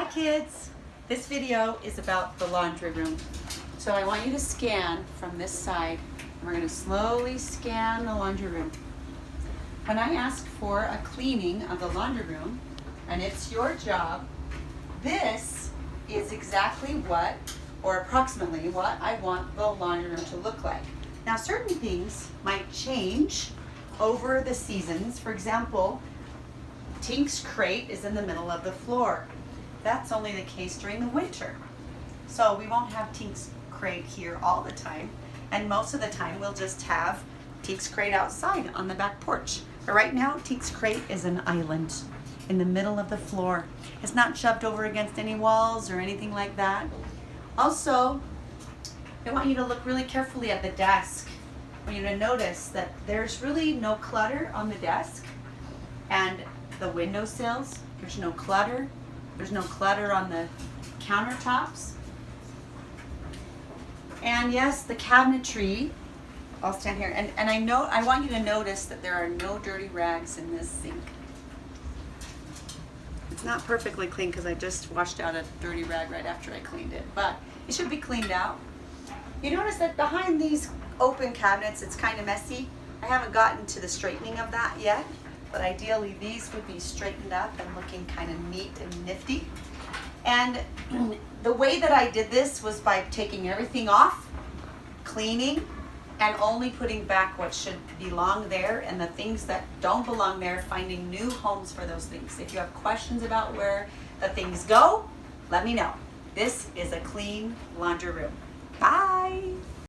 kids, this video is about the laundry room. So I want you to scan from this side. We're going to slowly scan the laundry room. When I ask for a cleaning of the laundry room, and it's your job, this is exactly what, or approximately what, I want the laundry room to look like. Now certain things might change over the seasons. For example, Tink's crate is in the middle of the floor. That's only the case during the winter. So we won't have Tink's crate here all the time, and most of the time we'll just have Tink's crate outside on the back porch. But right now, Tink's crate is an island in the middle of the floor. It's not shoved over against any walls or anything like that. Also, I want you to look really carefully at the desk. I want you to notice that there's really no clutter on the desk, and the windowsills, there's no clutter. There's no clutter on the countertops. And yes, the cabinetry, I'll stand here, and I want you to notice that there are no dirty rags in this sink. It's not perfectly clean because I just washed out a dirty rag right after I cleaned it, but it should be cleaned out. You notice that behind these open cabinets, it's kind of messy. I haven't gotten to the straightening of that yet, but ideally these would be straightened up and looking kind of neat and nifty. And the way that I did this was by taking everything off, cleaning, and only putting back what should belong there, and the things that don't belong there, finding new homes for those things. If you have questions about where the things go, let me know. This is a clean laundry room.